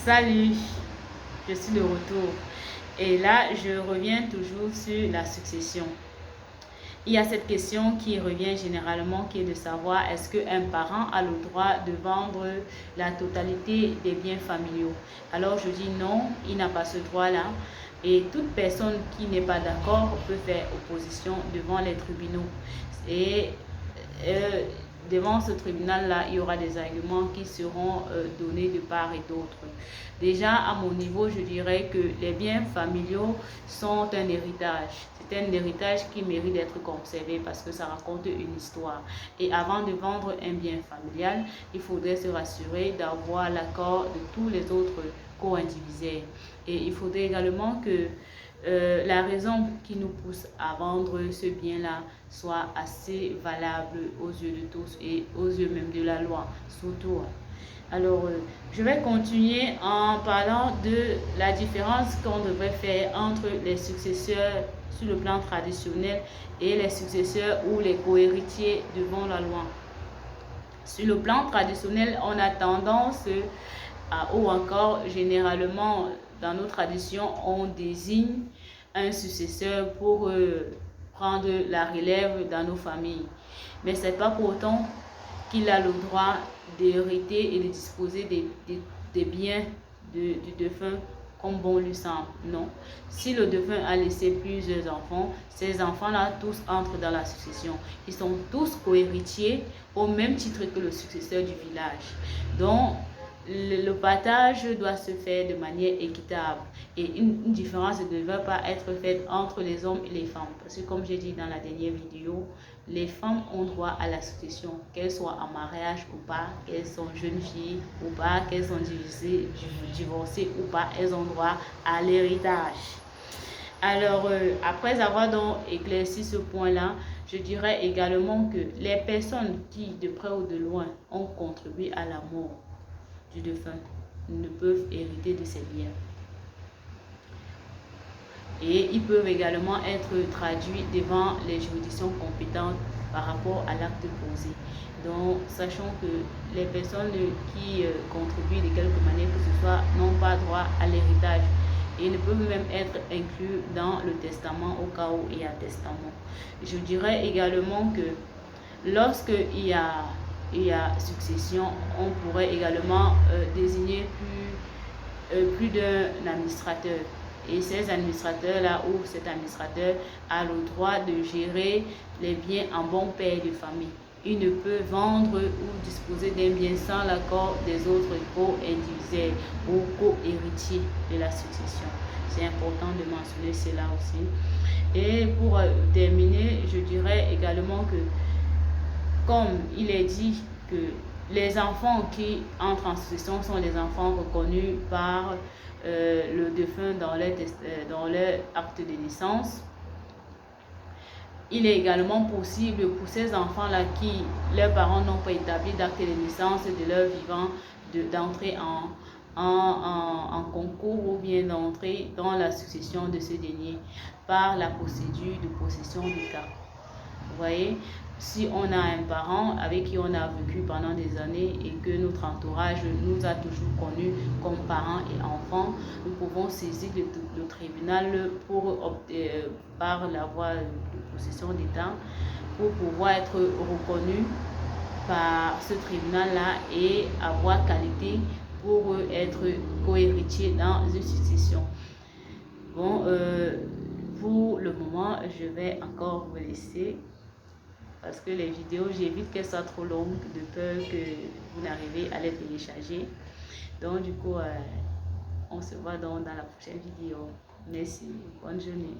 Salut, je suis de retour et là je reviens toujours sur la succession. Il y a cette question qui revient généralement qui est de savoir est-ce qu'un parent a le droit de vendre la totalité des biens familiaux. Alors je dis non, il n'a pas ce droit-là et toute personne qui n'est pas d'accord peut faire opposition devant les tribunaux. Et devant ce tribunal-là, il y aura des arguments qui seront donnés de part et d'autre. Déjà, à mon niveau, je dirais que les biens familiaux sont un héritage. C'est un héritage qui mérite d'être conservé parce que ça raconte une histoire. Et avant de vendre un bien familial, il faudrait se rassurer d'avoir l'accord de tous les autres co-indivisaires. Et il faudrait également que la raison qui nous pousse à vendre ce bien-là soit assez valable aux yeux de tous et aux yeux même de la loi, surtout. Alors, je vais continuer en parlant de la différence qu'on devrait faire entre les successeurs sur le plan traditionnel et les successeurs ou les co-héritiers devant la loi. Sur le plan traditionnel, on a tendance ou encore généralement dans nos traditions, on désigne un successeur pour prendre la relève dans nos familles. Mais ce n'est pas pour autant qu'il a le droit d'hériter et de disposer des biens du défunt comme bon lui semble. Non. Si le défunt a laissé plusieurs enfants, ces enfants-là tous entrent dans la succession. Ils sont tous co-héritiers au même titre que le successeur du village. Donc, le partage doit se faire de manière équitable et une différence ne devrait pas être faite entre les hommes et les femmes parce que comme j'ai dit dans la dernière vidéo, les femmes ont droit à la succession, qu'elles soient en mariage ou pas, qu'elles sont jeunes filles ou pas, qu'elles sont divorcées ou pas, elles ont droit à l'héritage. Alors, après avoir donc éclairci ce point-là, je dirais également que les personnes qui, de près ou de loin, ont contribué à la mort du défunt ne peuvent hériter de ses biens. Et ils peuvent également être traduits devant les juridictions compétentes par rapport à l'acte posé. Donc, sachant que les personnes qui contribuent de quelque manière que ce soit n'ont pas droit à l'héritage et ne peuvent même être inclus dans le testament au cas où il y a testament. Je dirais également que lorsqu'il y a succession, on pourrait également désigner plus d'un administrateur. Et ces administrateurs-là ou cet administrateur a le droit de gérer les biens en bon père de famille. Il ne peut vendre ou disposer d'un bien sans l'accord des autres co-indivisaires ou co-héritiers de la succession. C'est important de mentionner cela aussi. Et pour terminer, je dirais également que comme il est dit que les enfants qui entrent en succession sont les enfants reconnus par le défunt dans leur acte de naissance, il est également possible pour ces enfants-là qui, leurs parents n'ont pas établi d'acte de naissance de leur vivant, d'entrer en concours ou bien d'entrer dans la succession de ce dernier par la procédure de possession d'État. Vous voyez, si on a un parent avec qui on a vécu pendant des années et que notre entourage nous a toujours connus comme parents et enfants, nous pouvons saisir le tribunal par la voie de possession d'État pour pouvoir être reconnu par ce tribunal-là et avoir qualité pour être co-héritier dans une succession. Bon, pour le moment, je vais encore vous laisser parce que les vidéos, j'évite qu'elles soient trop longues de peur que vous n'arrivez à les télécharger. Donc, du coup, on se voit donc dans la prochaine vidéo. Merci, bonne journée.